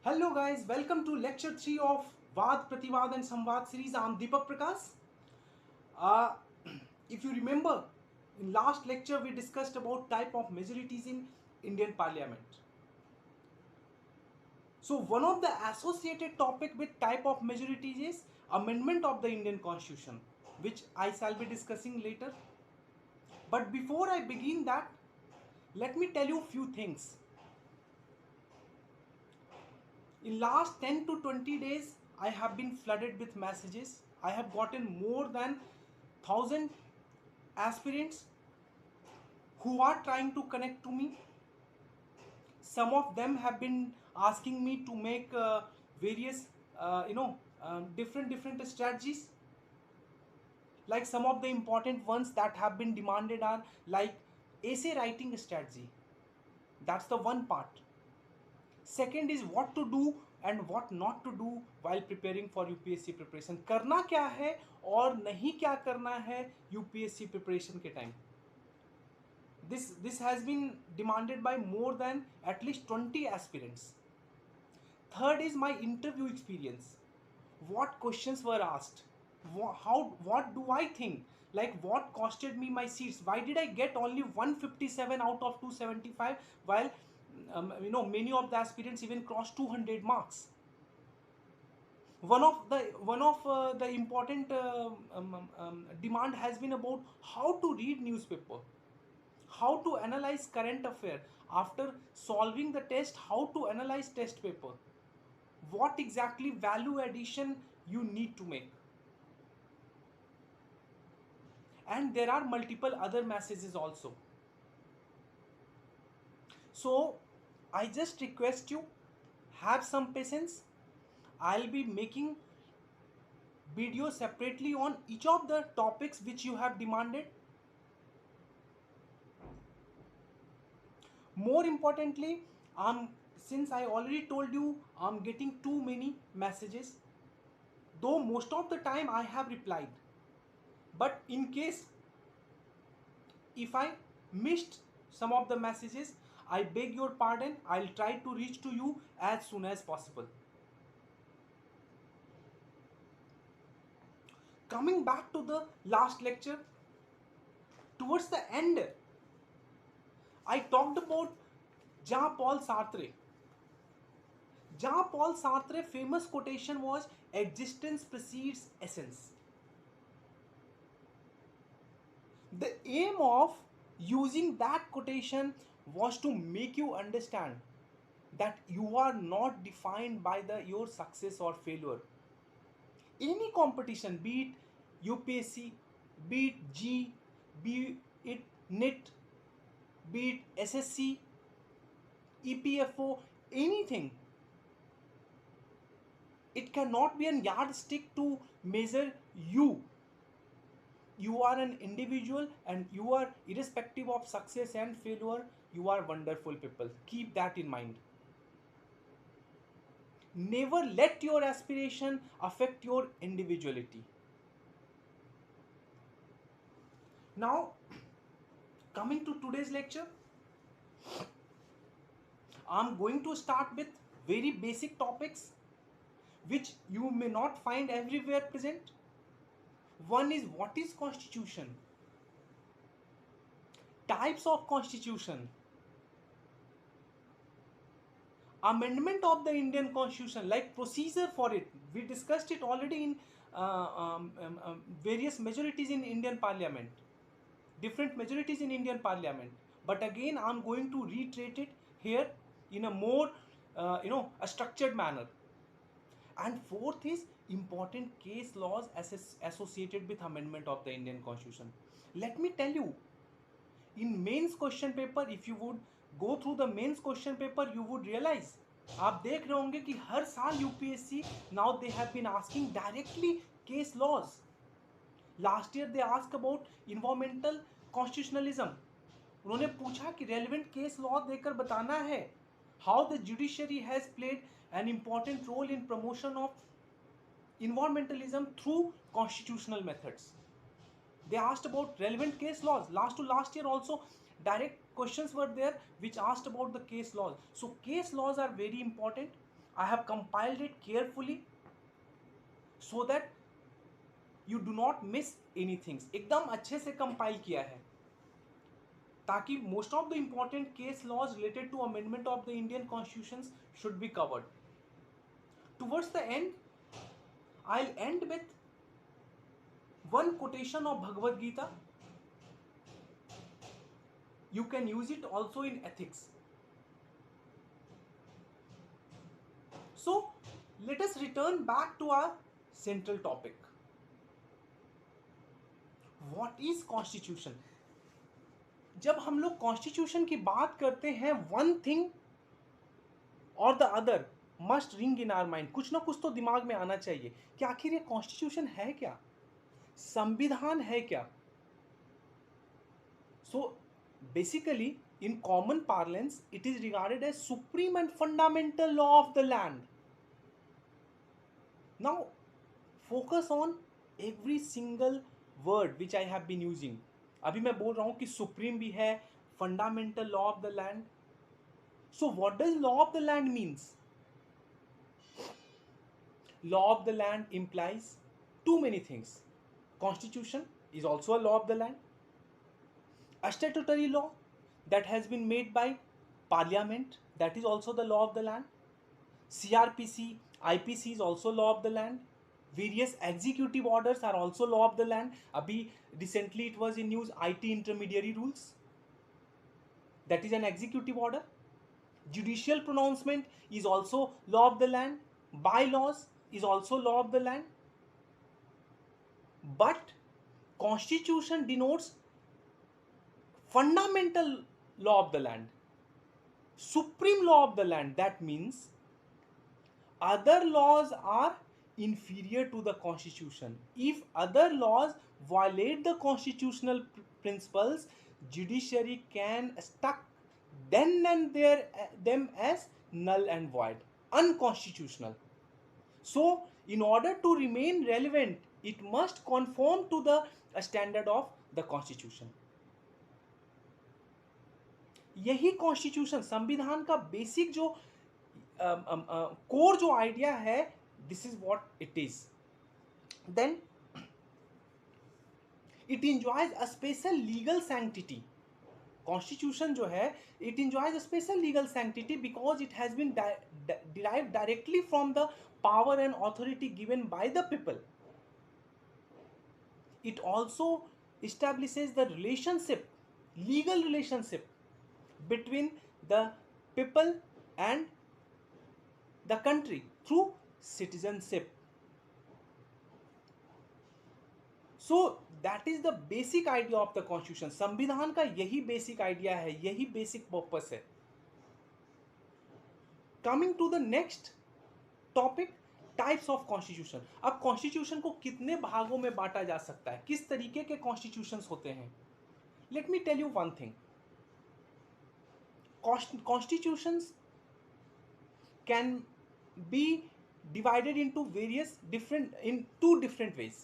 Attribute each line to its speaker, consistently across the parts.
Speaker 1: Hello guys, welcome to lecture 3 of Vad, Prativad and Samvad series. I'm Deepak Prakash. Uh, if you remember, in last lecture we discussed about type of majorities in Indian Parliament. So one of the associated topic with type of majorities is amendment of the Indian Constitution, which I shall be discussing later. But before I begin that, let me tell you few things. In last 10 to 20 days, I have been flooded with messages. I have gotten more than 1000 aspirants who are trying to connect to me. Some of them have been asking me to make various, different strategies. Like some of the important ones that have been demanded are like essay writing strategy. That's the one part. Second is what to do and what not to do while preparing for UPSC preparation. करना क्या है और नहीं क्या करना है UPSC preparation के time. This has been demanded by more than at least 20 aspirants. Third is my interview experience. What questions were asked? What do I think? Like what costed me my seats? Why did I get only 157 out of 275 while many of the aspirants even crossed 200 marks? One of the important demand has been about how to read newspaper, how to analyze current affair after solving the test, how to analyze test paper, what exactly value addition you need to make. And there are multiple other messages also. So I just request you, have some patience. I'll be making videos separately on each of the topics which you have demanded. More importantly, since I already told you, I'm getting too many messages, though most of the time I have replied. But in case if I missed some of the messages, I beg your pardon. I'll try to reach to you as soon as possible. Coming back to the last lecture, towards the end, I talked about Jean-Paul Sartre. Jean-Paul Sartre's famous quotation was, existence precedes essence. The aim of using that quotation was to make you understand that you are not defined by your success or failure. Any competition, be it UPSC, be it G, be it NIT, be it SSC, EPFO, anything, it cannot be a yardstick to measure you. You are an individual and you are, irrespective of success and failure, you are wonderful people. Keep that in mind. Never let your aspiration affect your individuality. Now, coming to today's lecture, I'm going to start with very basic topics which you may not find everywhere present. One is, what is constitution? Types of constitution. Amendment of the Indian Constitution, like procedure for it. We discussed it already in various majorities in Indian Parliament. Different majorities in Indian Parliament. But again, I'm going to reiterate it here in a more, a structured manner. And fourth is important case laws associated with amendment of the Indian Constitution. Let me tell you, in mains question paper, if you would go through the mains question paper, you would realize, आप देख रहे होंगे कि हर साल UPSC now they have been asking directly case laws. Last year they ask about environmental constitutionalism. उन्होंने पूछा कि रेलिवेंट केस लॉ देकर बताना है how the judiciary has played an important role in promotion of environmentalism through constitutional methods. They asked about relevant case laws. Last to last year also, direct questions were there which asked about the case laws. So case laws are very important. I have compiled it carefully so that you do not miss anything. एकदम अच्छे से compile किया है ताकि most of the important case laws related to amendment of the Indian constitutions should be covered. Towards the end, I'll end with one quotation of Bhagavad Gita. You can use it also in ethics. So let us return back to our central topic. What is constitution? जब हम लोग constitution की बात करते हैं, one thing और the other must ring in our mind. कुछ ना कुछ तो दिमाग में आना चाहिए कि आखिर ये कॉन्स्टिट्यूशन है क्या, संविधान है क्या. So basically in common parlance it is regarded as supreme and fundamental law of the land. Now focus on every single word which I have been using. अभी मैं बोल रहा हूं कि सुप्रीम भी है, fundamental law of the land. So what does law of the land means? Law of the land implies too many things. Constitution is also a law of the land. A statutory law that has been made by parliament, that is also the law of the land. CRPC, IPC is also law of the land. Various executive orders are also law of the land. Abhi recently it was in news, IT intermediary rules, that is an executive order. Judicial pronouncement is also law of the land. Bylaws is also law of the land. But constitution denotes fundamental law of the land, supreme law of the land. That means other laws are inferior to the constitution. If other laws violate the constitutional principles, judiciary can struck then and there them as null and void, unconstitutional. So in order to remain relevant, it must conform to the standard of the constitution. यही constitution, संविधान का basic जो core जो idea है, this is what it is. Then it enjoys a special legal sanctity. Constitution जो है, it enjoys a special legal sanctity because it has been derived directly from the power and authority given by the people. It also establishes the relationship, legal relationship between the people and the country through citizenship. So that is the basic idea of the constitution. संविधान का यही basic idea है, यही basic purpose है. Coming to the next topic, types of constitution. अब constitution को कितने भागों में बांटा जा सकता है, किस तरीके के कॉन्स्टिट्यूशंस होते हैं? Let me tell you one thing. Constitutions can be divided into various different, in two different ways.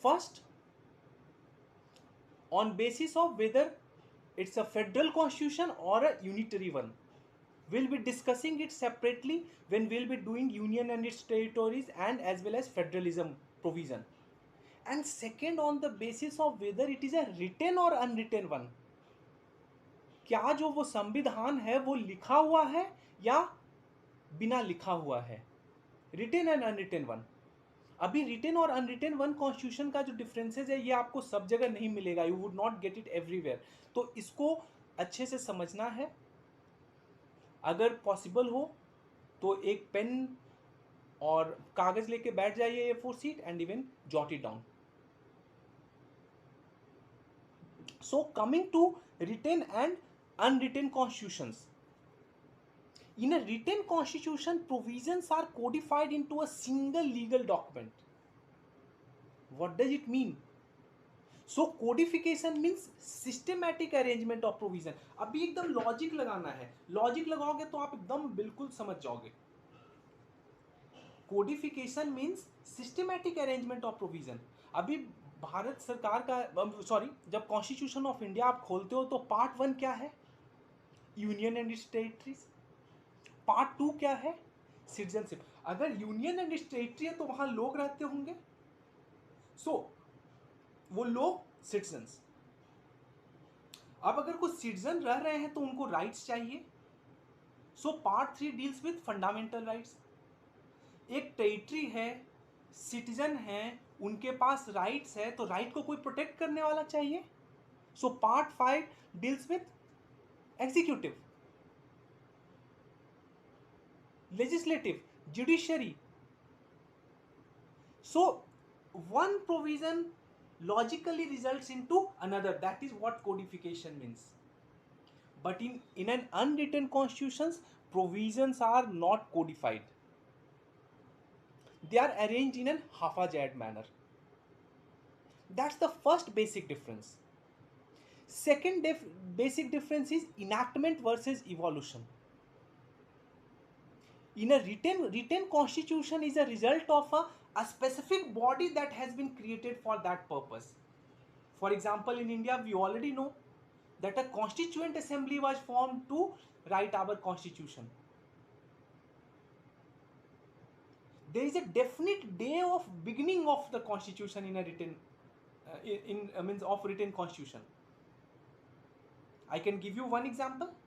Speaker 1: First, on basis of whether it's a federal constitution or a unitary one. We'll be discussing it separately when we'll be doing union and its territories and as well as federalism provision. And second, on the basis of whether it is a written or unwritten one. क्या जो वो संविधान है वो लिखा हुआ है या बिना लिखा हुआ है, written and unwritten one. अभी written और unwritten one कॉन्स्टिट्यूशन का जो डिफरेंसेस है ये आपको सब जगह नहीं मिलेगा. You would not get it everywhere. तो इसको अच्छे से समझना है. अगर पॉसिबल हो तो एक पेन और कागज लेके बैठ जाइए A4 sheet and even jot it down. So coming to written and unwritten constitutions. In a written constitution, provisions are codified into a single legal document. What does it mean? So codification means systematic arrangement of provision. अभी एकदम logic लगाना है. Logic लगाओगे तो आप एकदम बिल्कुल समझ जाओगे. Codification means systematic arrangement of provision. अभी भारत सरकार का जब कॉन्स्टिट्यूशन ऑफ इंडिया आप खोलते हो तो पार्ट 1 क्या है? Union and it's territories. Part 2 क्या है? सिटीजनशिप। अगर यूनियन एंड इट्स टेरिटरी है तो वहां लोग रहते होंगे, सो वो लोग सिटीजन्स। अब अगर कुछ सिटीजन रह रहे हैं तो उनको राइट्स चाहिए, so part 3 deals with fundamental rights. एक टेरिटरी है, सिटीजन है, उनके पास राइट्स है, तो राइट को कोई प्रोटेक्ट करने वाला चाहिए, so part 5 deals with executive, legislative, judiciary. So one provision logically results into another. That is what codification means. But in an unwritten constitutions, provisions are not codified. They are arranged in a haphazard manner. That's the first basic difference. Second basic difference is enactment versus evolution. In a written constitution is a result of a specific body that has been created for that purpose. For example, in India, we already know that a constituent assembly was formed to write our constitution. There is a definite day of beginning of the constitution in a written means of written constitution. I can give you one example.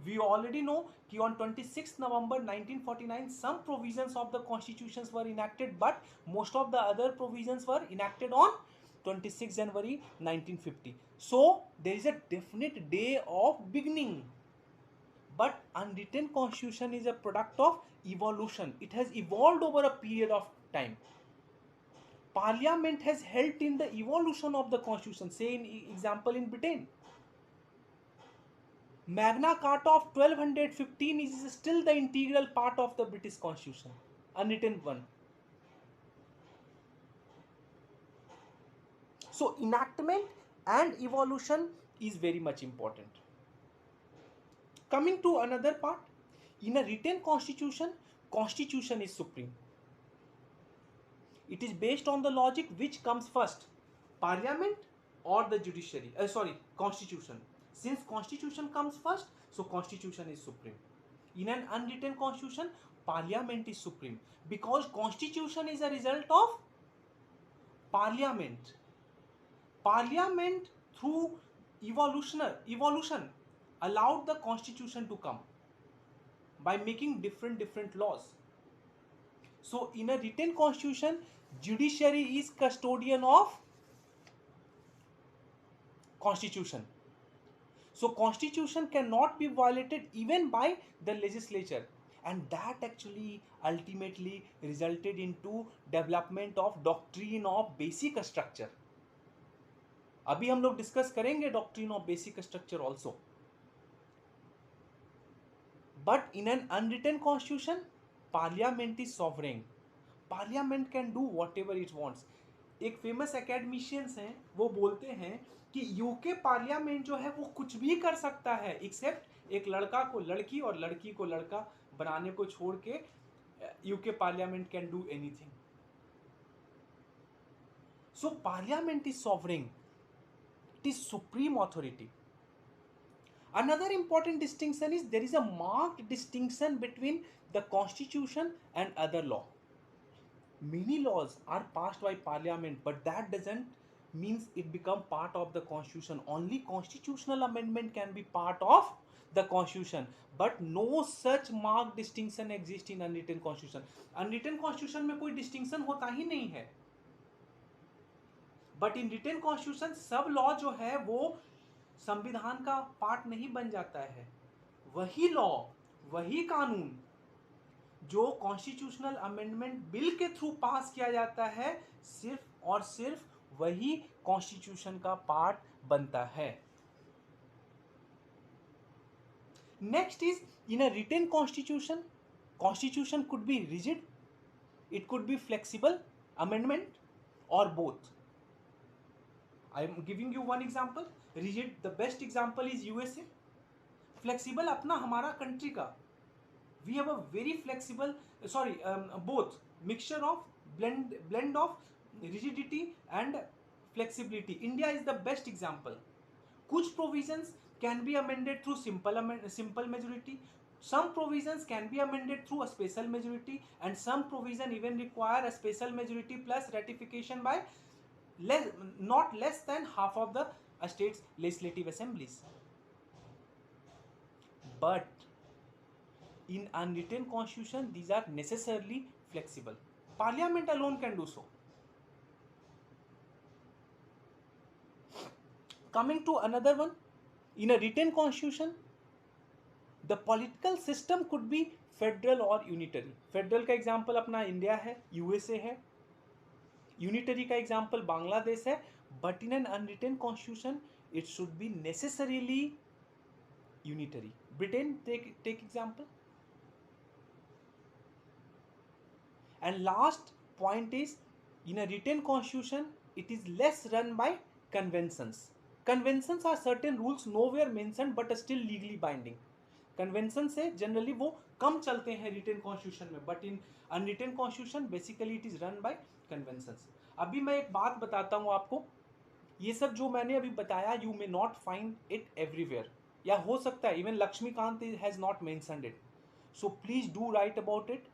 Speaker 1: We already know that on 26 November 1949 some provisions of the constitutions were enacted, but most of the other provisions were enacted on 26 January 1950. So there is a definite day of beginning. But unwritten constitution is a product of evolution. It has evolved over a period of time. Parliament has helped in the evolution of the constitution. Say in example in Britain, Magna Carta of 1215 is still the integral part of the British Constitution, unwritten one. So enactment and evolution is very much important. Coming to another part, in a written constitution, constitution is supreme. It is based on the logic which comes first, parliament or the judiciary. Constitution. Since constitution comes first, so constitution is supreme. In an unwritten constitution, parliament is supreme because constitution is a result of parliament. Parliament through evolution allowed the constitution to come by making different laws. So in a written constitution, judiciary is custodian of constitution. So constitution cannot be violated even by the legislature, and that actually ultimately resulted into development of doctrine of basic structure. अभी हम लोग discuss करेंगे doctrine of basic structure also. But in an unwritten constitution, parliament is sovereign. Parliament can do whatever it wants. एक famous academicians हैं, वो बोलते हैं कि यूके पार्लियामेंट जो है वो कुछ भी कर सकता है एक्सेप्ट एक लड़का को लड़की और लड़की को लड़का बनाने को छोड़ के UK parliament can do anything. So parliament is sovereign, it is supreme authority. Another important distinction is there is a marked distinction between the constitution and other law. Many laws are passed by parliament, but that doesn't means it become part of the constitution. Only constitutional amendment can be part of the constitution, but no such marked distinction exists in unwritten constitution. Unwritten constitution में कोई distinction होता ही नहीं है, but in written constitution सब law जो है वो संविधान का पार्ट नहीं बन जाता है. वही लॉ, वही कानून जो कॉन्स्टिट्यूशनल अमेंडमेंट बिल के थ्रू पास किया जाता है, सिर्फ और सिर्फ वही कॉन्स्टिट्यूशन का पार्ट बनता है. Next is in a written constitution, constitution could be rigid, it could be flexible amendment और both. I am giving you one example. Rigid, the best example is USA. Flexible अपना हमारा country का. We have a very flexible, both mixture of blend of rigidity and flexibility. India is the best example. कुछ provisions can be amended through simple majority. Some provisions can be amended through a special majority, and some provision even require a special majority plus ratification by not less than half of the state's legislative assemblies. But in unwritten constitution, these are necessarily flexible. Parliament alone can do so. Coming to another one, in a written constitution, the political system could be federal और unitary. Federal का example अपना India है, USA है. Unitary का example Bangladesh है. But in an unwritten constitution it should be necessarily unitary. Britain take example. And last point is, in a written constitution it is less run by conventions. Conventions are certain rules nowhere mentioned but still legally binding. Convention से generally वो कम चलते हैं written constitution में, but in unwritten constitution basically it is run by conventions. अभी मैं एक बात बताता हूँ आपको, ये सब जो मैंने अभी बताया you may not find it everywhere, या हो सकता है even Laxmikanth has not mentioned it. So please do write about it.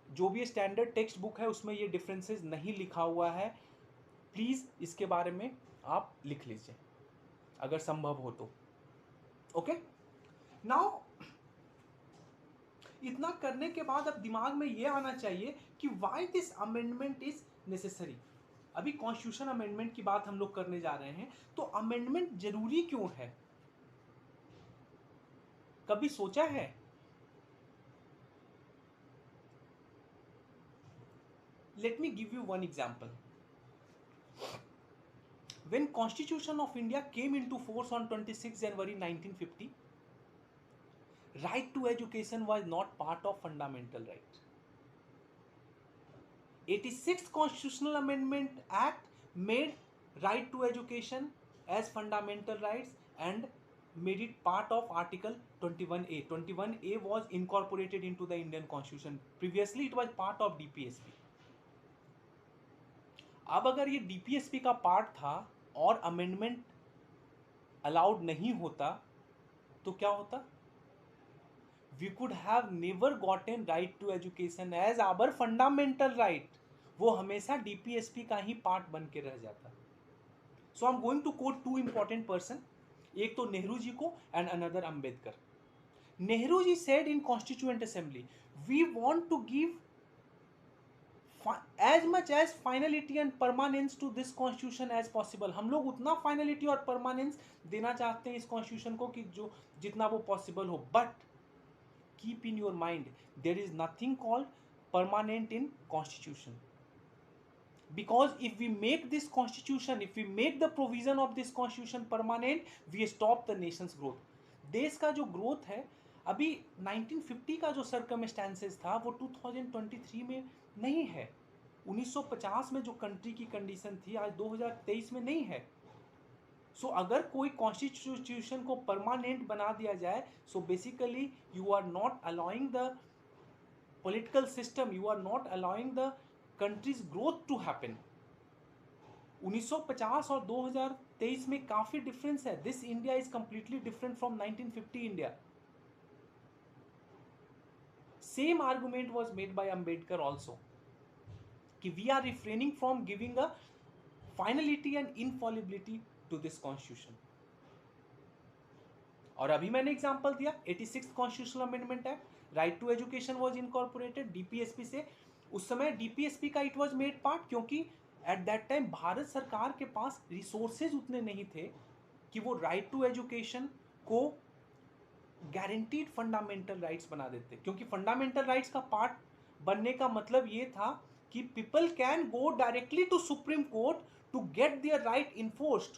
Speaker 1: जो भी स्टैंडर्ड टेक्स्ट बुक है उसमें ये डिफरेंसेस नहीं लिखा हुआ है. प्लीज इसके बारे में आप लिख लीजिए अगर संभव हो तो. ओके, नाउ इतना करने के बाद अब दिमाग में ये आना चाहिए कि why this amendment is necessary. अभी कॉन्स्टिट्यूशन अमेंडमेंट की बात हम लोग करने जा रहे हैं, तो अमेंडमेंट जरूरी क्यों है? कभी सोचा है? Let me give you one example. When Constitution of India came into force on 26 January 1950, right to education was not part of fundamental right. 86th Constitutional Amendment Act made right to education as fundamental rights and made it part of Article 21A. 21A was incorporated into the Indian Constitution. Previously it was part of DPSP. अब अगर ये DPSP का part था और amendment allowed नहीं होता तो क्या होता? We could have never gotten right to education as our fundamental right. वो हमेशा DPSP का ही पार्ट बन के रह जाता. So I am going to quote two important person, एक तो नेहरू जी को and another Ambedkar. Nehru ji said in constituent assembly, we want to give as much as finality and permanence to this constitution as possible. हम लोग उतना finality और permanence देना चाहते हैं इस constitution को कि जो जितना वो possible हो. But keep in your mind, there is nothing called permanent in constitution. Because if we make this constitution, if we make the provision of this constitution permanent, we stop the nation's growth. देश का जो growth है, अभी 1950 का जो circumstances था वो 2023 में नहीं है. 1950 में जो कंट्री की कंडीशन थी आज 2023 में नहीं है. सो अगर कोई कॉन्स्टिट्यूशन को परमानेंट बना दिया जाए, so basically you are not allowing the political system, you are not allowing the country's growth to happen. 1950 और 2023 में काफी डिफरेंस है. This India is completely different from 1950 India. Same argument was made by Ambedkar also कि we are refraining from giving a finality and infallibility to this constitution. और अभी मैंने example दिया 86th constitutional amendment act, right to education was incorporated DPSP से. उस समय DPSP का it was made part क्योंकि एट दैट टाइम भारत सरकार के पास रिसोर्सेज उतने नहीं थे कि वो राइट टू एजुकेशन को गारंटीड फंडामेंटल राइट्स बना देते. क्योंकि फंडामेंटल राइट्स का पार्ट बनने का मतलब ये था कि people can go directly to supreme court to get their right enforced.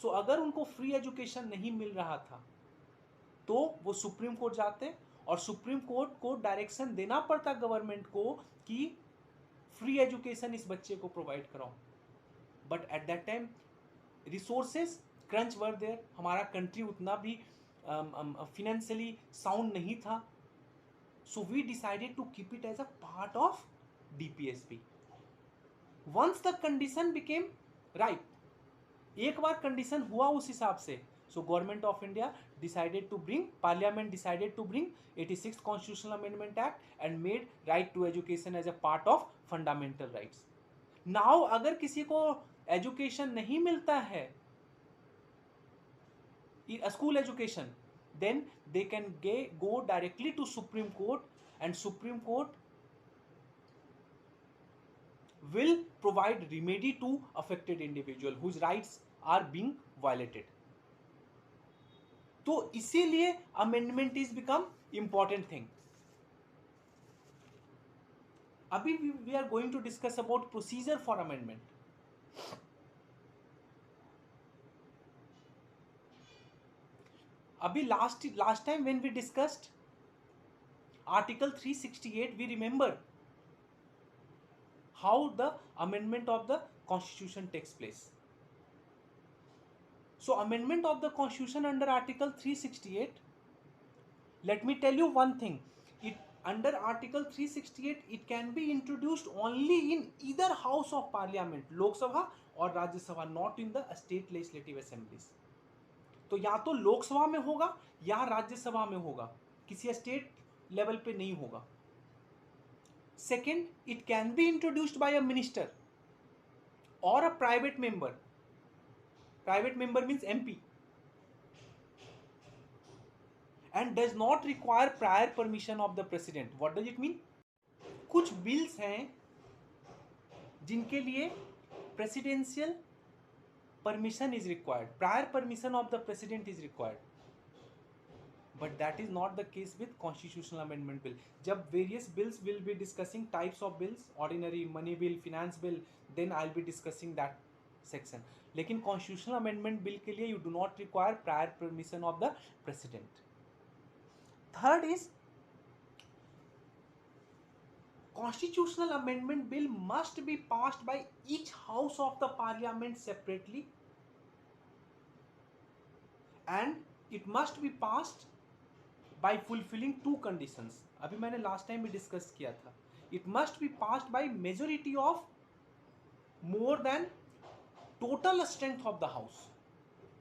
Speaker 1: So अगर उनको फ्री एजुकेशन नहीं मिल रहा था तो वो सुप्रीम कोर्ट जाते और सुप्रीम कोर्ट को डायरेक्शन देना पड़ता गवर्नमेंट को कि फ्री एजुकेशन इस बच्चे को प्रोवाइड कराओ. But at that time resources crunch were there. हमारा कंट्री उतना भी फाइनेंशियली साउंड नहीं था. So we decided to keep it as a part of DPSP. Once the condition became right, एक बार कंडीशन हुआ उस हिसाब से, So Government of India decided to bring, Parliament decided to bring 86th Constitutional Amendment Act and made right to education as a part of fundamental rights. Now अगर किसी को education नहीं मिलता है, school education, then they can go directly to Supreme Court, and Supreme Court will provide remedy to affected individual whose rights are being violated. तो इसीलिए amendment is become important thing. अभी we are going to discuss about procedure for amendment. अभी last time when we discussed Article 368, we remember how the amendment of the Constitution takes place. So amendment of the Constitution under Article 368, let me tell you one thing. Under Article 368, it can be introduced only in either House of Parliament, Lok Sabha or Rajya Sabha, not in the state legislative assemblies. तो या तो लोकसभा में होगा या राज्यसभा में होगा, किसी state level पे नहीं होगा. Second, it can be introduced by a minister or a private member. Private member means MP. And does not require prior permission of the president. What does it mean? कुछ bills हैं जिनके लिए presidential permission is required, prior permission of the president is required, but that is not the case with constitutional amendment bill. जब various bills will be discussing types of bills, ordinary, money bill, finance bill, then I'll be discussing that section. लेकिन constitutional amendment bill के लिए you do not require prior permission of the president. Third is constitutional amendment bill must be passed by each house of the parliament separately, and it must be passed by fulfilling two conditions. अभी मैंने last time भी discuss किया था. It must be passed by majority of more than total strength of the house.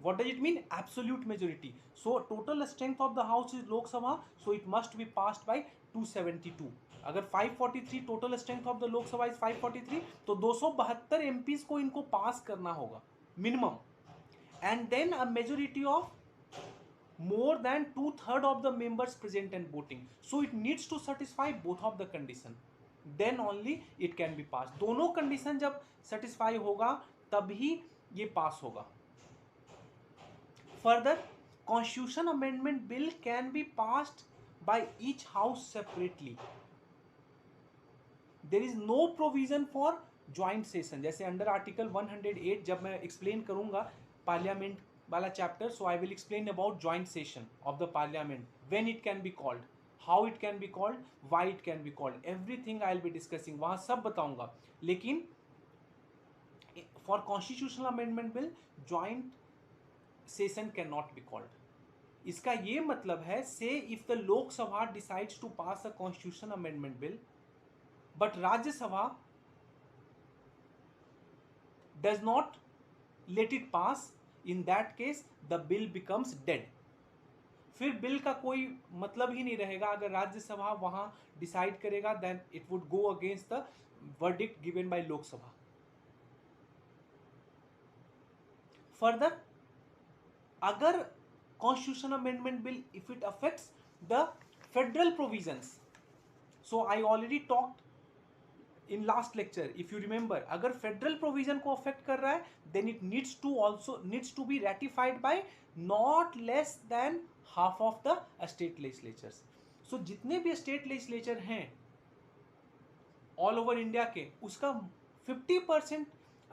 Speaker 1: What does it mean? Absolute majority. So total strength of the house is Lok Sabha, so it must be passed by 272. अगर 543 total strength of the Lok Sabha is 543, तो 272 MPs को इनको pass करना होगा minimum, and then a majority of more than 2/3 of the members present and voting. So it needs to satisfy both of the condition, then only it can be passed. दोनों condition जब satisfy होगा तभी ये पास होगा. Further, constitution amendment bill can be passed by each house separately. There is no provision for joint session. जैसे under article 108 जब मैं explain करूंगा पार्लियामेंट वाला chapter, so I will explain about joint session of the parliament, when it can be called, how it can be called, why it can be called, everything I will be discussing, वहाँ सब बताऊंगा. लेकिन for constitutional amendment bill joint session cannot be called. इसका ये मतलब है, say if the Lok Sabha decides to pass a constitution amendment bill but Rajya Sabha does not let it pass, in that case the bill becomes dead. फिर bill का कोई मतलब ही नहीं रहेगा. अगर राज्यसभा वहां डिसाइड करेगा then it would go against the verdict given by Lok Sabha. Further, अगर constitution amendment bill if it affects the federal provisions, so I already talked in last lecture, if you remember, अगर federal provision को affect कर रहा है then it needs to be ratified by not less than half of the state legislatures. So जितने भी state legislature हैं all over India के, उसका 50%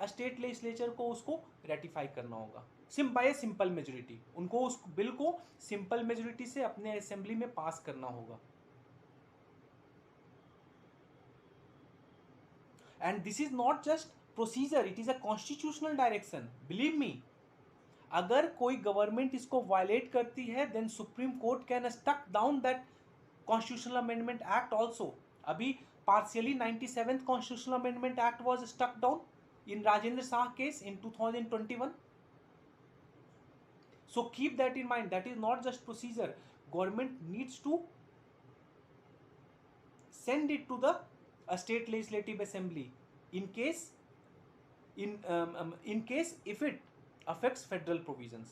Speaker 1: स्टेट लेजिस्लेचर को उसको रेटिफाई करना होगा बाय सिंपल मेजोरिटी. उनको उस बिल को सिंपल मेजोरिटी से अपने असेंबली में पास करना होगा. And this is not just procedure, it is a constitutional direction. Believe me, अगर कोई गवर्नमेंट इसको वायलेट करती है then Supreme Court can struck down that constitutional amendment act also. अभी partially 97th constitutional amendment act was struck down in Rajendra Shah case in 2021. So keep that in mind. That is not just procedure. Government needs to send it to the state legislative assembly in case in case if it affects federal provisions.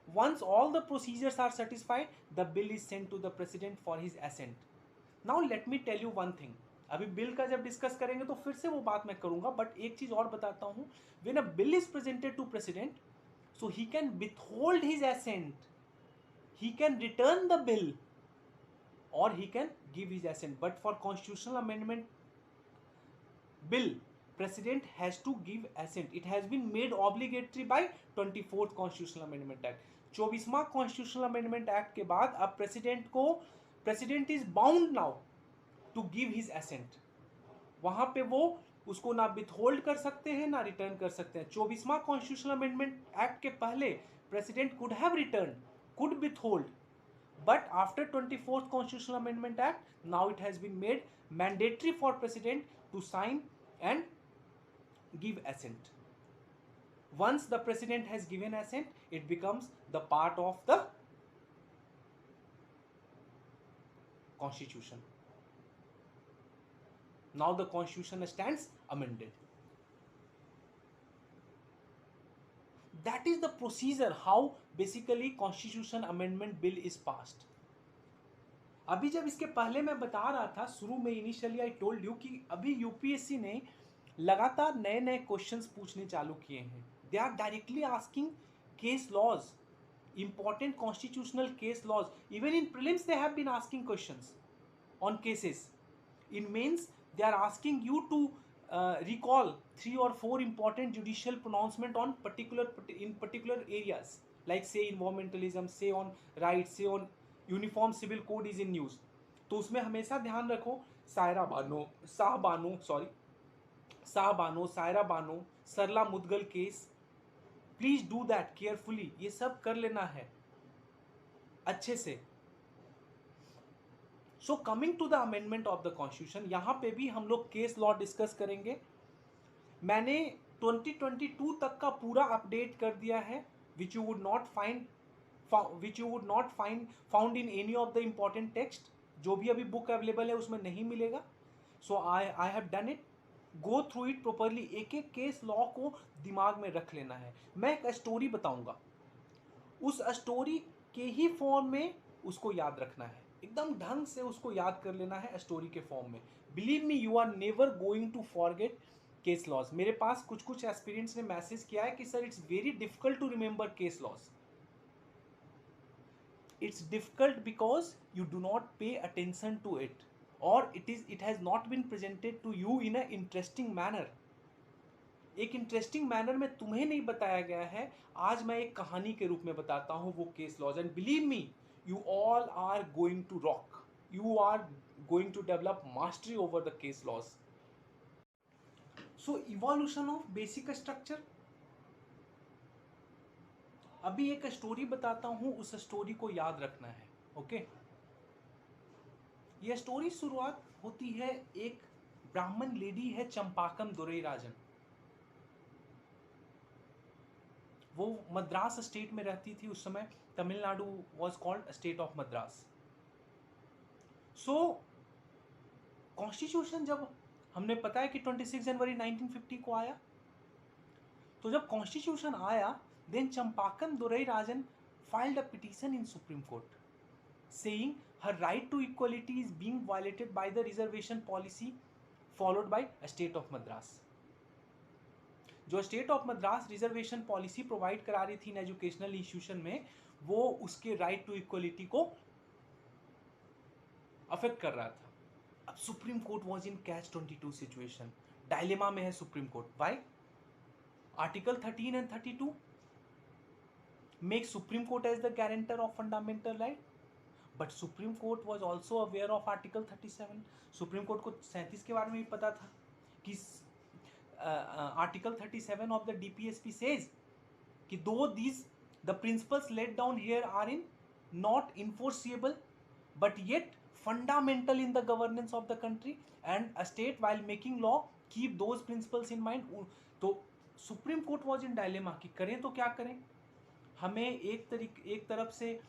Speaker 1: Once all the procedures are satisfied, the bill is sent to the president for his assent. Now let me tell you one thing. अभी bill का जब discuss करेंगे तो फिर से वो बात मैं करूंगा, बट एक चीज और बताता हूं. When a bill is presented to president, so he can withhold his assent, he can return the bill, or he can give his assent. But for constitutional amendment bill, president has to give assent. It has been made obligatory by 24th constitutional amendment act. 24वां constitutional amendment act के बाद अब president is bound now to give his assent. वहां पे वो उसको ना withhold कर सकते हैं ना रिटर्न कर सकते हैं. 24वां कॉन्स्टिट्यूशनल अमेंडमेंट एक्ट के पहले president could have return, could withhold, but after 24th constitutional amendment act, now it has been made mandatory for president to sign and give assent. Once the president has given assent, it becomes the part of the constitution. Now the constitution stands amended. That is the procedure how basically constitution amendment bill is passed. अभी जब इसके पहले मैं बता रहा था शुरू में, इनिशियली आई टोल्ड यू कि अभी यूपीएससी ने लगातार नए नए क्वेश्चंस पूछने चालू किए हैं. They are directly asking case laws, important constitutional case laws. Even in prelims they have been asking questions on cases. In mains they are asking you to recall 3 or 4 important judicial pronouncement on particular areas, like say environmentalism, say on rights, say on uniform civil code is in news. तो उसमें हमेशा ध्यान रखो Saira Banu, Saira Banu, Sarla Mudgal case. Please do that carefully. ये सब कर लेना है अच्छे से. So coming to the amendment of the constitution, यहां पे भी हम लोग केस लॉ डिस्कस करेंगे. मैंने 2022 तक का पूरा अपडेट कर दिया है, which you would not find found in any of the important text. जो भी अभी बुक अवेलेबल है उसमें नहीं मिलेगा. So I have done it. Go through it properly. एक एक केस लॉ को दिमाग में रख लेना है. मैं एक स्टोरी बताऊंगा, उस स्टोरी के ही फॉर्म में उसको याद रखना है, एकदम ढंग से उसको याद कर लेना है स्टोरी के फॉर्म में. Believe me, you are never going to forget case laws. मेरे पास कुछ एस्पिरेंट्स ने मैसेज किया है कि sir it's very difficult to remember case laws. It's difficult because you do not pay attention to it, और it has not been presented to you in a interesting manner. एक interesting manner में तुम्हें नहीं बताया गया है. आज मैं एक कहानी के रूप में बताता हूं वो case laws. And believe me, you all are going to rock. You are going to develop mastery over the case laws. So evolution of basic structure. अभी एक स्टोरी बताता हूं, उस स्टोरी को याद रखना है. ओके, यह स्टोरी शुरुआत होती है, एक ब्राह्मण लेडी है चंपाकम दुरईराजन. वो मद्रास स्टेट में रहती थी उस समय. Tamil Nadu was called state of Madras. So constitution जब हमने पता है कि 26 जनवरी 1950 को आया, तो जब कॉन्स्टिट्यूशन आया, then चंपाकम दुरईराजन filed a petition in Supreme Court saying her right to equality is being violated by the reservation policy followed by a state of Madras. जो state of Madras reservation policy provide करा रही थी in educational institution में, वो उसके right to equality को affect कर रहा था. अब supreme court was in catch 22 situation. Dilemma में है supreme court. Why? Article 13 and 32 make supreme court as the guarantor of fundamental right, but supreme court was also aware of article 37. Supreme court को 37 के बारे में भी पता था कि Article 37 of the DPSP says कि though the principles laid down here are not enforceable, but yet fundamental in the governance of the country, and a state while making law keep those principles in mind. तो supreme court was in dilemma कि करें तो क्या करें. हमें एक तरफ से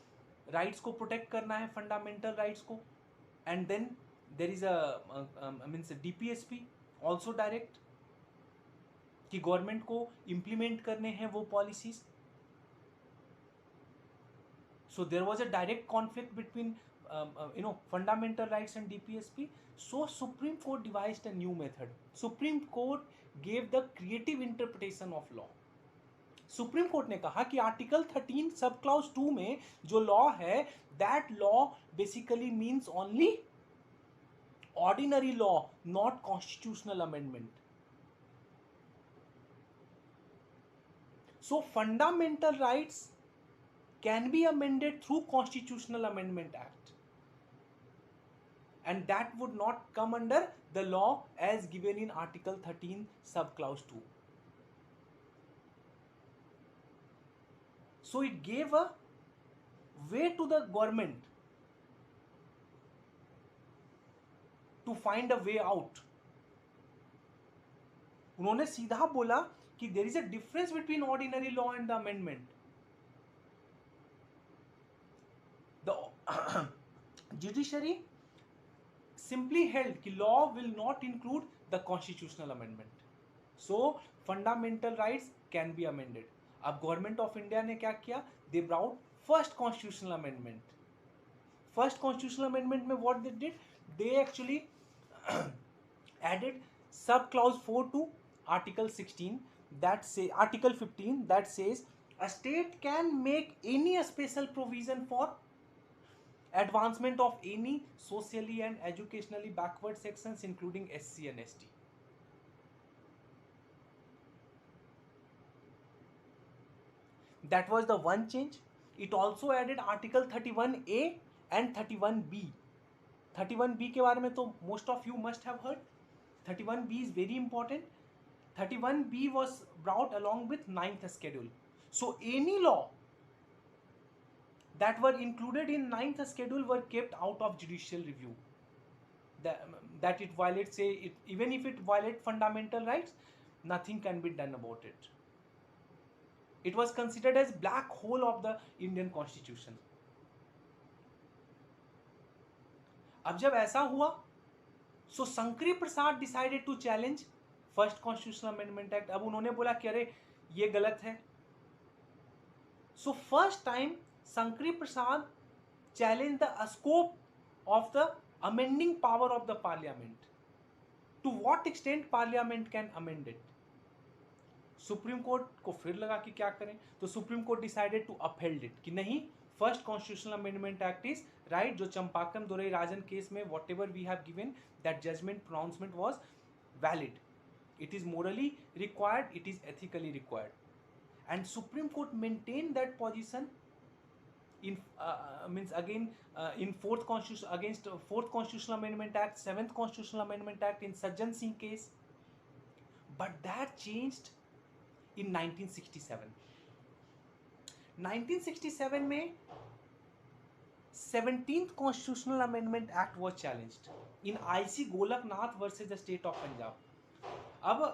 Speaker 1: राइट्स को प्रोटेक्ट करना है, फंडामेंटल राइट्स को, and then there is means DPSP also direct कि गवर्नमेंट को इम्प्लीमेंट करने हैं वो policies. So there was a direct conflict between fundamental rights and DPSP. So Supreme Court devised a new method. Supreme Court gave the creative interpretation of law. Supreme court ने कहा कि article 13 sub clause 2 में जो law है, that law basically means only ordinary law, not constitutional amendment. So fundamental rights can be amended through Constitutional Amendment Act, and that would not come under the law as given in Article 13 subclause 2. So it gave a way to the government to find a way out. उन्होंने सीधा बोला कि there is a difference between ordinary law and the amendment. The judiciary simply held कि law will not include the constitutional amendment. So fundamental rights can be amended. अब government of India ने क्या किया? They brought first constitutional amendment. First constitutional amendment में what they did? They actually added sub clause 4 to Article 16 that say Article 15 that says a state can make any special provision for advancement of any socially and educationally backward sections including SC and ST. That was the one change. It also added Article 31A and 31B. 31B के बारे में तो most of you must have heard. 31B is very important. 31B was brought along with 9th schedule. So any law that were included in 9th schedule were kept out of judicial review. That it violates, even if it violates fundamental rights, nothing can be done about it. It was considered as black hole of the Indian Constitution. अब जब ऐसा हुआ, so Shankari Prasad decided to challenge first Constitutional Amendment Act. अब उन्होंने बोला कि अरे ये गलत है. So first time Shankari Prasad challenged the scope of the amending power of the parliament. To what extent parliament can amend it? Supreme court को फिर लगा कि क्या करें, तो supreme court decided to upheld it कि नहीं, first constitutional amendment act is right. जो चंपाकम दोरई राजन केस में whatever we have given that judgement pronouncement was valid. It is morally required, it is ethically required, and supreme court maintain that position in means again in fourth constitution against fourth constitutional amendment act, seventh constitutional amendment act in Sajjan Singh case. But that changed in 1967. 1967 में 17th constitutional amendment act was challenged in IC Golaknath versus the state of Punjab. अब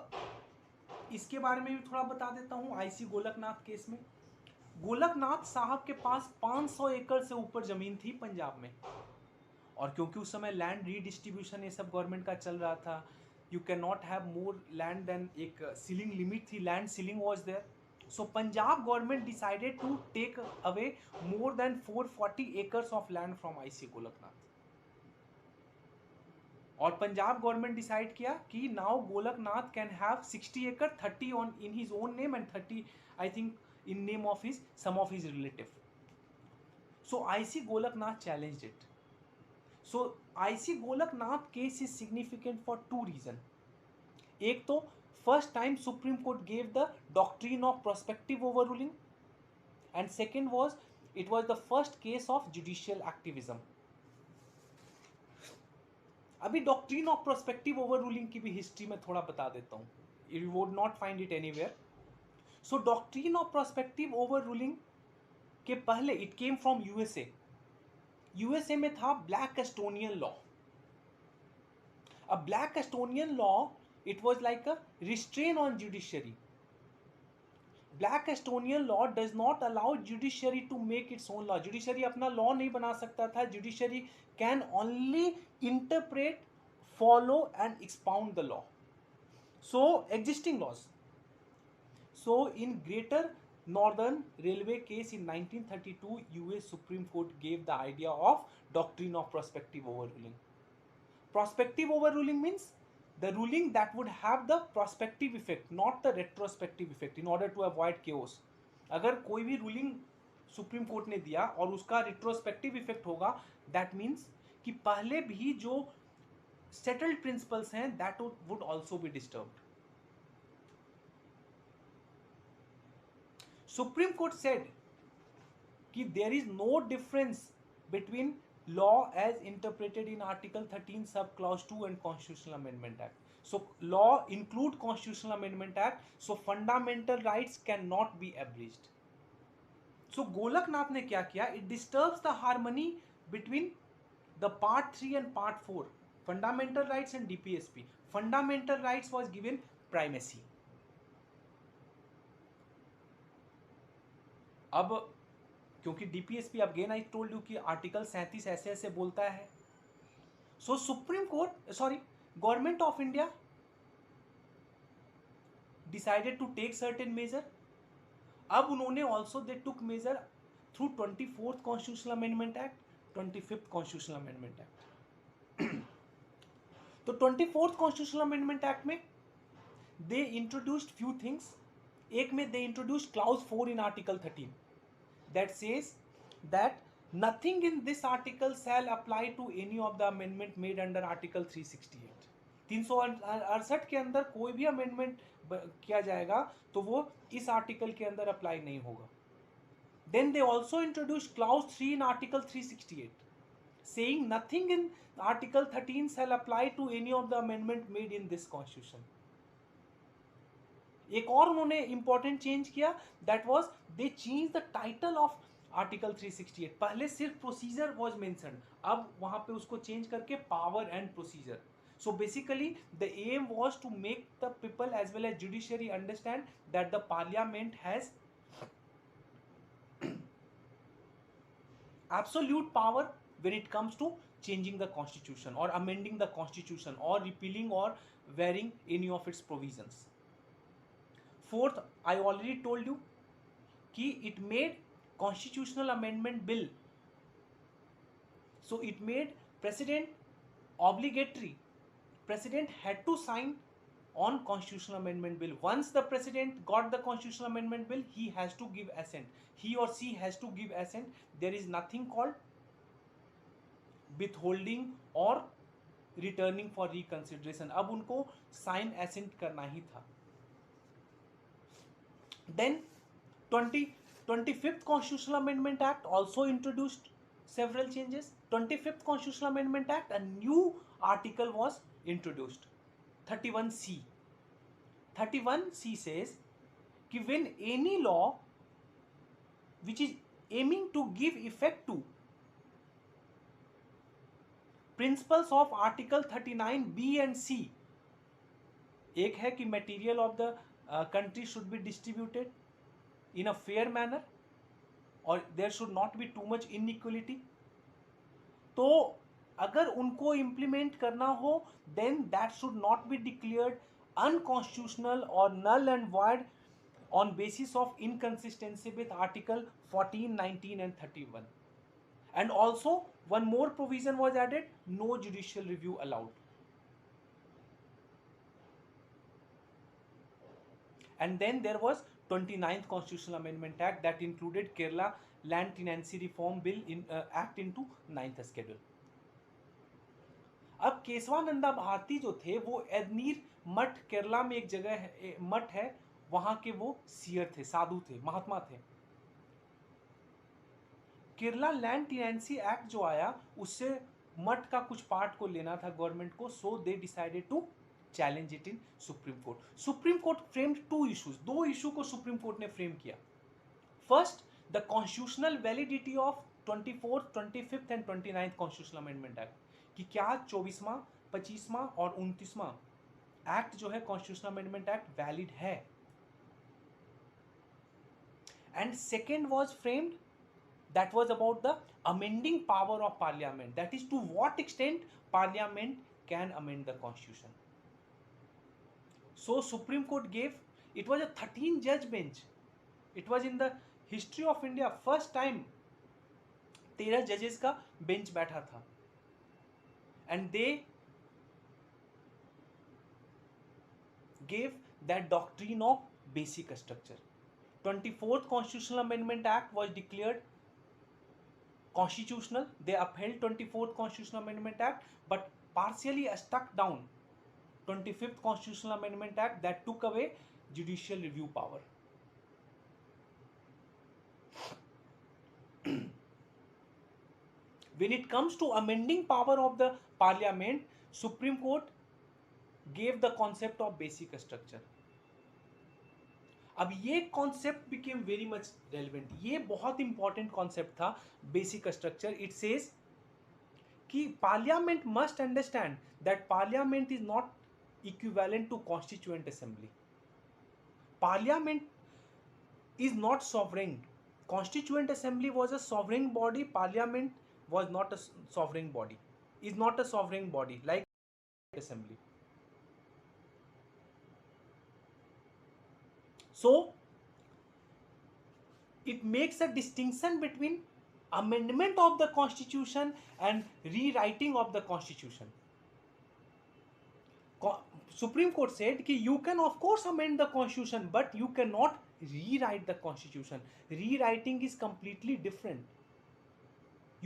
Speaker 1: इसके बारे में भी थोड़ा बता देता हूँ. IC गोलकनाथ केस में गोलकनाथ साहब के पास 500 एकड़ से ऊपर जमीन थी पंजाब में, और क्योंकि उस समय लैंड रीडिस्ट्रीब्यूशन ये सब गवर्नमेंट का चल रहा था, you can not have more land than, एक सीलिंग लिमिट थी, land ceiling was there. So Punjab government decided to take away more than 440 acres of land from I C Golaknath. और पंजाब गवर्नमेंट डिसाइड किया कि नाउ गोलकनाथ कैन हैव 60 एकड़, 30 on in his own name and 30 I think in name of some of his relative. So IC Golaknath challenged it. So IC Golaknath case is significant for two reasons. एक तो first time Supreme Court gave the doctrine of prospective overruling, and second was it was the first case of judicial activism. अभी doctrine of prospective overruling की भी history में थोड़ा बता देता हूँ. You would not find it anywhere. So doctrine of prospective overruling के पहले it came from USA. USA में था Black Estonian law. A Black Estonian law, it was like a restraint on judiciary. Blackstonian law does not allow judiciary to make its own law. Judiciary अपना law नहीं बना सकता था. Judiciary can only interpret, follow and expound the law. So existing laws. So in Greater Northern Railway case in 1932, US Supreme Court gave the idea of doctrine of prospective overruling. Prospective overruling means the ruling that would have the prospective effect, not the retrospective effect, in order to avoid chaos. अगर कोई भी ruling supreme court ने दिया और उसका retrospective effect होगा, that means कि पहले भी जो सेटल्ड प्रिंसिपल्स हैं that would also be disturbed. Supreme Court said कि there is no difference between law as interpreted in Article 13 sub clause 2 and Constitutional Amendment Act. So law include Constitutional Amendment Act, so fundamental rights cannot be abridged. So Golaknath ने क्या किया? It disturbs the harmony between the part 3 and part 4, fundamental rights and DPSP. Fundamental rights was given primacy. अब क्योंकि DPSP again I told you कि article 37 ऐसे ऐसे बोलता है. So supreme court, sorry, government of India decided to take certain measure. अब उन्होंने also they took measure through 24th constitutional amendment act, 25th constitutional amendment act. तो 24th constitutional amendment act में they introduced few things. एक में they introduced clause 4 in article 13 that says that nothing in this article shall apply to any of the amendment made under article 368. 368 के अंदर कोई भी amendment किया जाएगा तो वो इस आर्टिकल के अंदर अप्लाई नहीं होगा. Then they also introduced clause 3 in article 368 saying nothing in article 13 shall apply to any of the amendment made in this constitution. एक और उन्होंने इंपॉर्टेंट चेंज किया, that was they change the title of article 368. पहले सिर्फ procedure was mentioned, अब वहां पे उसको चेंज करके power and procedure. So basically the aim was to make the people as well as judiciary understand that the parliament has absolute power when it comes to changing the constitution or amending the constitution or repealing or varying any of its provisions. Fourth, I already told you कि it made constitutional amendment bill. So it made president obligatory. President had to sign on constitutional amendment bill. Once the president got the constitutional amendment bill, he has to give assent. He or she has to give assent. There is nothing called withholding or returning for reconsideration. अब उनको sign assent करना ही था. Then 25th Constitutional Amendment Act also introduced several changes. 25th Constitutional Amendment Act, a new article was introduced, 31C. 31C says कि when any law which is aiming to give effect to principles of Article 39B and C, एक है कि material of the country should be distributed in a fair manner or there should not be too much inequality. तो अगर उनको implement करना हो then that should not be declared unconstitutional or null and void on basis of inconsistency with Article 14, 19 and 31. And also one more provision was added, no judicial review allowed. And then there was 29th Constitutional Amendment Act that included Kerala Land Tenancy Reform Bill in Act into 9th Schedule. अब केशवानंदा भारती जो थे वो एदनीर मठ, केरला में एक जगह मठ है, वहां के वो सियर थे, साधु थे, महात्मा थे. केरला लैंड टेनेंसी एक्ट जो आया उससे मठ का कुछ पार्ट को लेना था गवर्नमेंट को, so they decided to challenge it in supreme court. Supreme court framed two issues, दो इशू को सुप्रीम कोर्ट ने फ्रेम किया. First, the constitutional validity of 24th, 25th and 29th constitutional amendment act, कि क्या 24वां, 25वां और 29वां एक्ट जो है कॉन्स्टिट्यूशनल अमेंडमेंट एक्ट वैलिड है. and second was framed, that was about the amending power of parliament, that is to what extent parliament can amend the constitution. So Supreme Court gave, it was a 13 judge bench, it was in the history of India first time 13 जजेस का bench बैठा था, and they gave that doctrine of basic structure. 24th Constitutional Amendment Act was declared constitutional. They upheld 24th Constitutional Amendment Act, but partially struck down 25th Constitutional Amendment Act that took away judicial review power. When it comes to amending power of the parliament, Supreme Court gave the concept of basic structure. अब ये concept became very much relevant, ये बहुत important concept था basic structure. It says कि parliament must understand that parliament is not equivalent to constituent assembly. Parliament is not sovereign. Constituent Assembly was a sovereign body. Parliament was not a sovereign body. Is not a sovereign body like Assembly. So it makes a distinction between amendment of the Constitution and rewriting of the Constitution. Supreme Court said कि you can of course amend the Constitution, but you cannot rewrite the Constitution. Rewriting is completely different.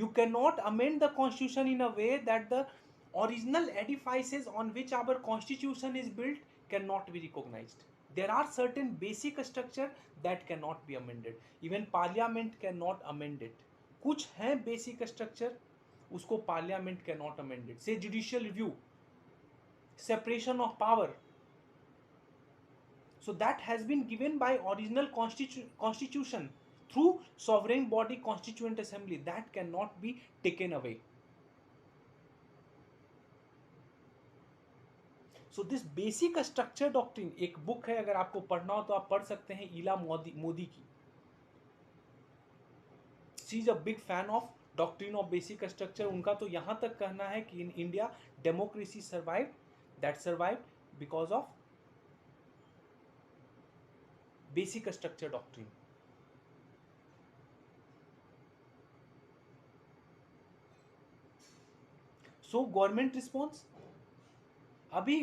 Speaker 1: You cannot amend the Constitution in a way that the original edifices on which our Constitution is built cannot be recognized. There are certain basic structure that cannot be amended. Even Parliament cannot amend it. कुछ हैं basic structure, उसको Parliament cannot amend it. Say judicial review, separation of power. So that has been given by original constitution through sovereign body Constituent Assembly. That cannot be taken away. So this basic structure doctrine, एक book है, अगर आपको पढ़ना हो तो आप पढ़ सकते हैं, ईला मोदी की. She is a big fan of doctrine of basic structure. उनका तो यहाँ तक कहना है कि in India democracy survived, that survived because of basic structure doctrine. So government response, अभी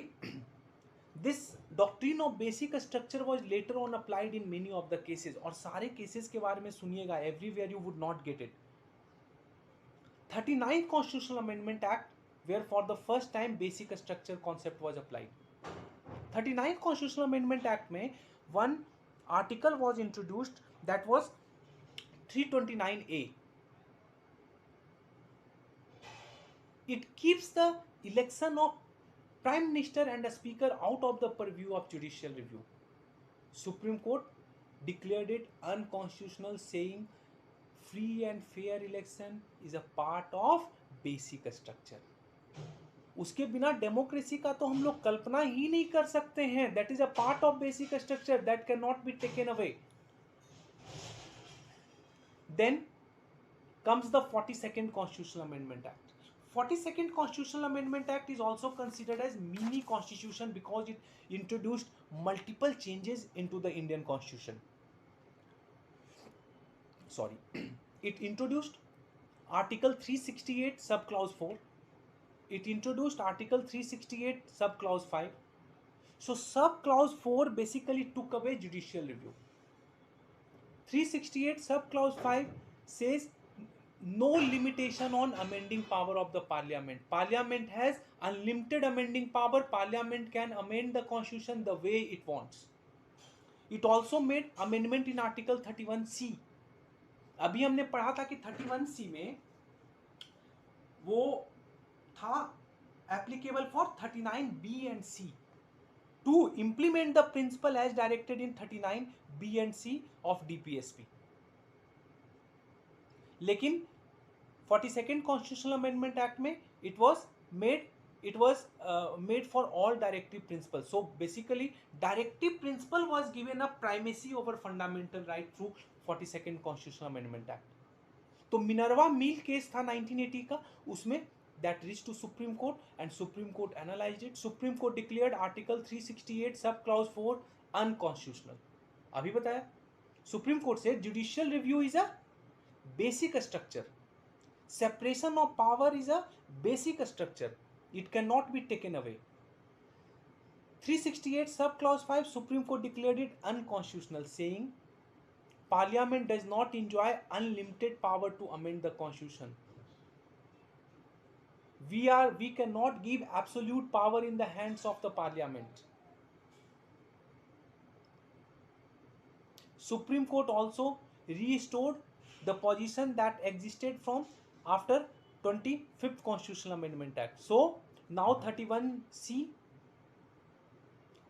Speaker 1: this doctrine of basic structure was later on applied in many of the cases. और सारे cases के बारे में सुनिएगा, everywhere you would not get it. 39th Constitutional Amendment Act, where for the first time basic structure concept was applied. 39th Constitutional Amendment Act में one article was introduced, that was 329A. It keeps the election of Prime Minister and a Speaker out of the purview of judicial review. Supreme Court declared it unconstitutional, saying free and fair election is a part of basic structure. उसके बिना democracy का तो हम लोग कल्पना ही नहीं कर सकते हैं. That is a part of basic structure that can not be taken away. Then comes the 42nd Constitutional Amendment Act. 42nd Constitutional Amendment Act is also considered as mini constitution because it introduced multiple changes into the Indian Constitution. It introduced Article 368 subclause 4. It introduced Article 368 subclause 5. So subclause 4 basically took away judicial review. 368 subclause 5 says no limitation on amending power of the parliament. Parliament has unlimited amending power. Parliament can amend the constitution the way it wants. It also made amendment in Article 31C. अभी हमने पढ़ा था कि 31C में वो था applicable for 39B and C to implement the principle as directed in 39B and C of DPSP. लेकिन 42nd Constitutional Amendment Act में it was made it was made for all directive principles. So basically directive principle was given a primacy over fundamental right through 42nd Constitutional Amendment Act. तो Minerva mill case था 1980 का, उसमें that reached to Supreme Court and Supreme Court analyzed it. Supreme Court declared Article 368 sub clause 4 unconstitutional. अभी बताया, Supreme Court said judicial review is a basic structure, separation of power is a basic structure, it cannot be taken away. 368 sub clause 5 Supreme Court declared it unconstitutional, saying Parliament does not enjoy unlimited power to amend the Constitution. We cannot give absolute power in the hands of the Parliament. Supreme Court also restored the position that existed from after 25th Constitutional Amendment Act. So now 31C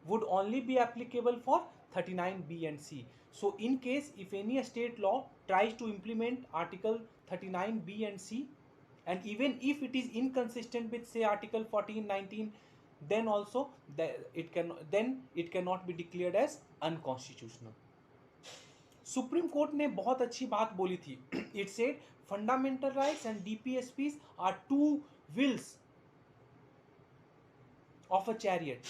Speaker 1: would only be applicable for 39B and C. So in case if any state law tries to implement Article 39B and C, and even if it is inconsistent with say Article 14, 19, then also it cannot be declared as unconstitutional. Supreme court ने बहुत अच्छी बात बोली थी. It said fundamental rights and DPSPs are two wheels of a chariot.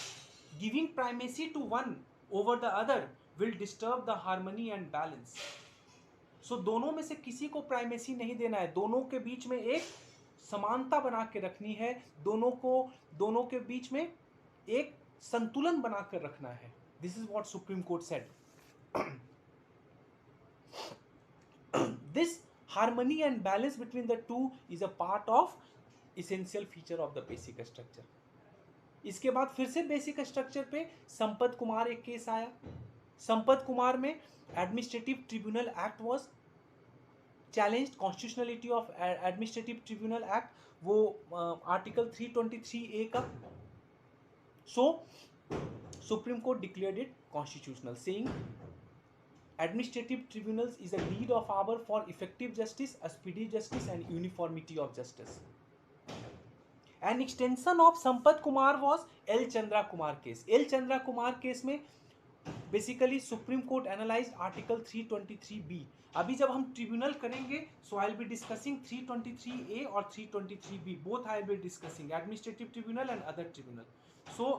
Speaker 1: Giving primacy to one over the other will disturb the harmony and balance. So दोनों में से किसी को प्राइमेसी नहीं देना है, दोनों के बीच में एक समानता बना के रखनी है, दोनों के बीच में एक संतुलन बना कर रखना है. This is what supreme court said. This harmony and balance between the two is a part of essential feature of the basic structure. इसके बाद फिर से बेसिक स्ट्रक्चर पे संपत कुमार एक केस आया. संपत कुमार में administrative tribunal act was challenged, constitutionality of administrative tribunal act, वो article 323A का. So supreme court declared it constitutional, saying administrative tribunals is a lead of hour for effective justice, a speedy justice and uniformity of justice. An extension of Sampat Kumar was L. Chandra Kumar case. L. Chandra Kumar case में basically Supreme Court analyzed Article 323B. अभी जब हम tribunal करेंगे so I'll be discussing 323A और 323B. Both I'll be discussing administrative tribunal and other tribunal. So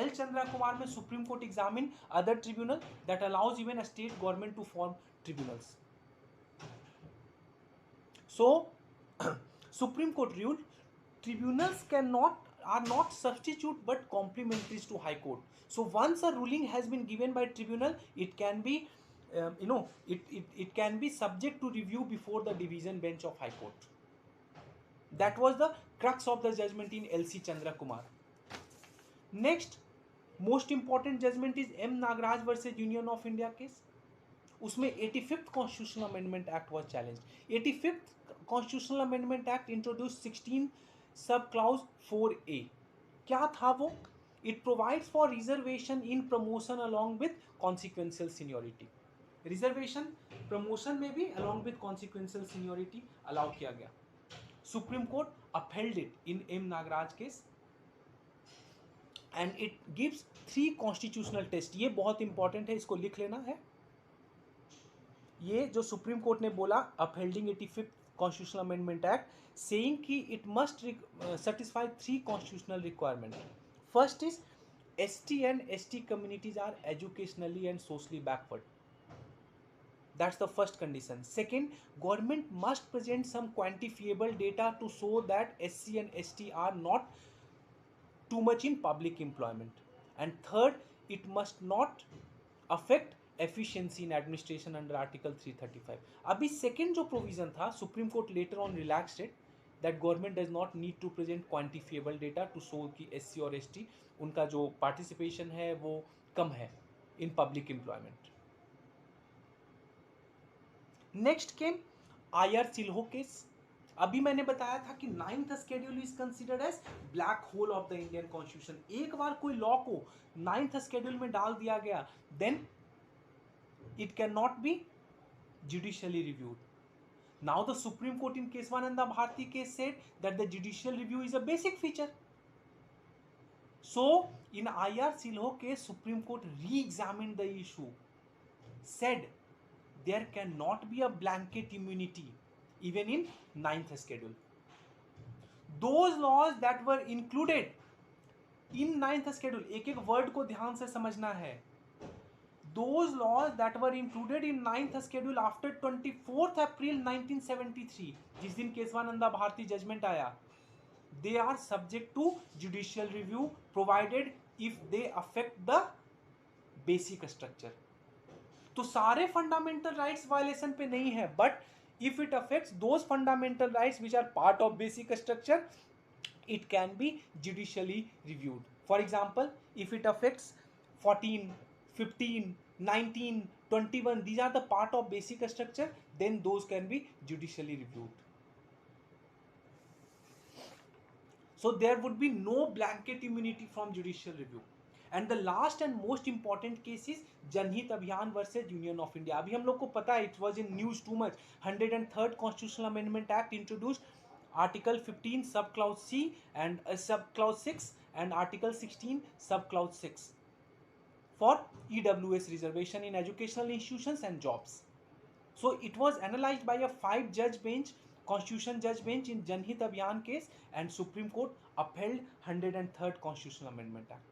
Speaker 1: L. Chandra Kumar में Supreme Court examine other tribunal that allows even a state government to form tribunals. So Supreme Court ruled tribunals are not substitute but complementaries to High Court. So once a ruling has been given by tribunal, it can be it can be subject to review before the division bench of High Court. That was the crux of the judgment in L.C. Chandra Kumar. Next most important judgement is M. Nagaraj versus union of India case. उसमें 85th constitutional amendment act was challenged. 85th constitutional amendment act introduce 16 sub clause 4A. क्या था वो? It provides for reservation in promotion along with consequential seniority. Reservation promotion में भी along with consequential seniority allow किया गया. Supreme court upheld it in M. Nagaraj case and it gives 3 constitutional test. ये बहुत important है, इसको लिख लेना है. ये जो सुप्रीम कोर्ट ने बोला अपहेल्डिंग 85th constitutional amendment act, saying कि it must satisfy 3 constitutional requirement. First is ST and ST communities are educationally and socially backward. That's the first condition. Second, government must present some quantifiable data to show that SC and ST are not too much in public employment. And third, it must not affect efficiency in administration under Article 335. अभी second जो provision था, Supreme Court later on relaxed it, that government does not need to present quantifiable data to show कि SC और ST उनका जो participation है वो कम है in public employment. Next came IR सिल्हो case. अभी मैंने बताया था कि 9th schedule is considered as black hole of the Indian constitution. एक बार कोई लॉ को 9th शेड्यूल में डाल दिया गया, then it can not be judicially reviewed. Now the supreme court in Kesavananda Bharati case said that the judicial review is a basic feature. So, in IR Silho case, Supreme Court re-examined the issue, said there cannot be a blanket immunity even in ninth schedule. Those laws that were included in ninth schedule, एक एक word को ध्यान से समझना है. Those laws that were included in ninth schedule after 24th April 1973, जिस दिन Kesavananda Bharti judgement आया, they are subject to judicial review provided if they affect the basic structure. तो सारे फंडामेंटल राइट्स वायलेशन पे नहीं है, but if it affects those fundamental rights which are part of basic structure, it can be judicially reviewed. For example, if it affects 14, 15, 19, 21, these are the part of basic structure, then those can be judicially reviewed. So there would be no blanket immunity from judicial review. And the last and most important case is जनहित अभियान versus union of India. अभी हम लोग को पता है, it was in news too much. 103rd constitutional amendment act introduced Article 15 subclause C and subclause 6 and Article 16 subclause 6 for EWS reservation in educational institutions and jobs. So it was analyzed by a 5-judge bench, Constitution Judge bench in Janhit Abhiyan case, and Supreme Court upheld 103rd Constitutional Amendment Act.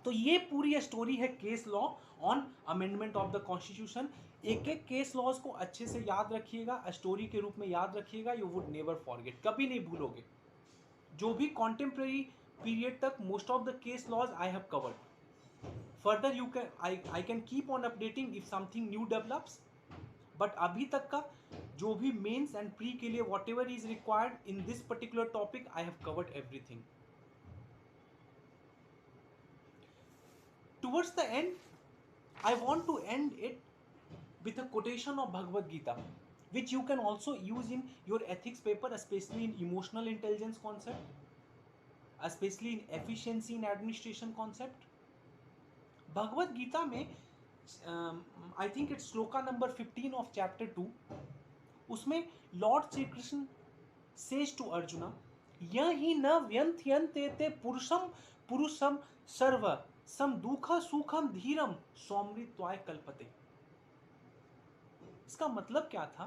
Speaker 1: तो ये पूरी story है case law on amendment of the constitution. एक एक case laws को अच्छे से याद रखिएगा, स्टोरी के रूप में याद रखिएगा. यू वुड नेवर फॉरगेट, कभी नहीं भूलोगे. जो भी कॉन्टेम्प्रेरी पीरियड तक most of the case laws I have covered. Further you can I can keep on updating if something new develops, but अभी तक का जो भी मेंस एंड प्री के लिए what ever is required in this particular topic, I have covered everything. Towards the end, I want to end it with a quotation of Bhagavad Gita, which you can also use in your ethics paper, especially in emotional intelligence concept, especially in efficiency in administration concept. Bhagavad Gita में I think it's shloka number 15 of chapter 2. उसमें Lord Shri Krishna says to Arjuna, यही न व्यंथयन्ते ते पुरुषम सर्व सम दुखा सुखम धीरम सौमृत्वाय कल्पते. इसका मतलब क्या था?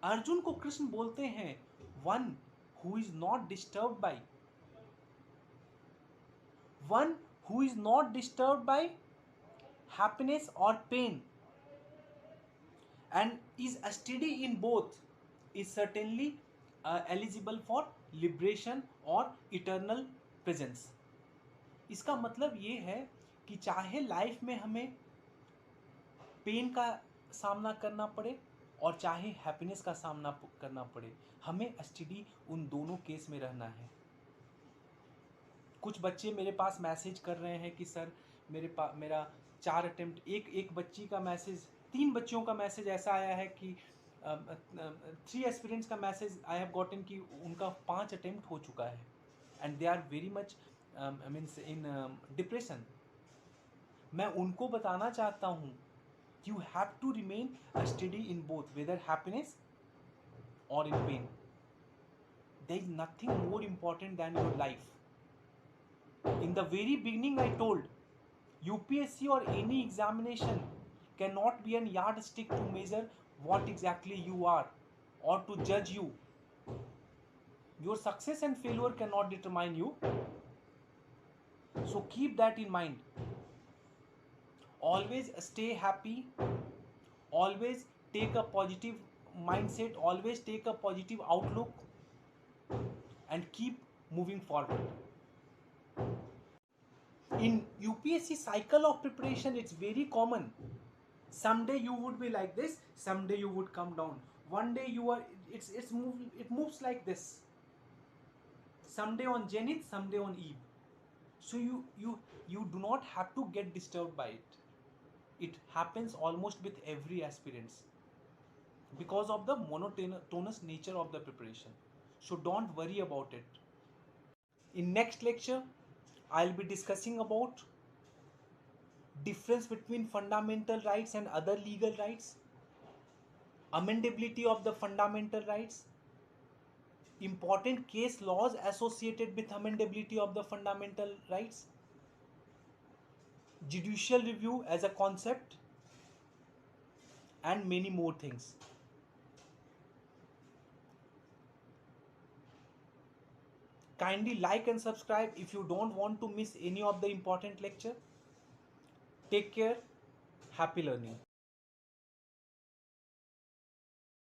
Speaker 1: अर्जुन को कृष्ण बोलते हैं, one who is not disturbed by happiness और pain and is steady in both is certainly eligible for liberation और इटर्नल प्रेजेंस. इसका मतलब ये है कि चाहे लाइफ में हमें पेन का सामना करना पड़े और चाहे हैप्पीनेस का सामना करना पड़े, हमें स्टडी उन दोनों केस में रहना है. कुछ बच्चे मेरे पास मैसेज कर रहे हैं कि सर मेरा 4 अटेम्प्ट, एक बच्ची का मैसेज, 3 बच्चियों का मैसेज ऐसा आया है कि 3 एस्पिरेंट्स का मैसेज आई हैव गॉटन कि उनका 5 अटेम्प्ट हो चुका है and they are very much means in depression. मैं उनको बताना चाहता हूँ, you have to remain steady in both, whether happiness और in pain. There is nothing more important than your life. In the very beginning I told, UPSC or any examination cannot be an yardstick to measure what exactly you are or to judge you. Your success and failure cannot determine you. So keep that in mind. Always stay happy. Always take a positive mindset. Always take a positive outlook and keep moving forward. In UPSC cycle of preparation, it's very common. Someday you would be like this, someday you would come down. One day you are, it moves like this. Someday on zenith, someday on eve. So you do not have to get disturbed by it. It happens almost with every aspirants because of the monotonous nature of the preparation. So don't worry about it. In next lecture, I'll be discussing about difference between fundamental rights and other legal rights, amendability of the fundamental rights, important case laws associated with amendability of the fundamental rights, judicial review as a concept, and many more things. Kindly like and subscribe if you don't want to miss any of the important lecture. Take care. Happy learning.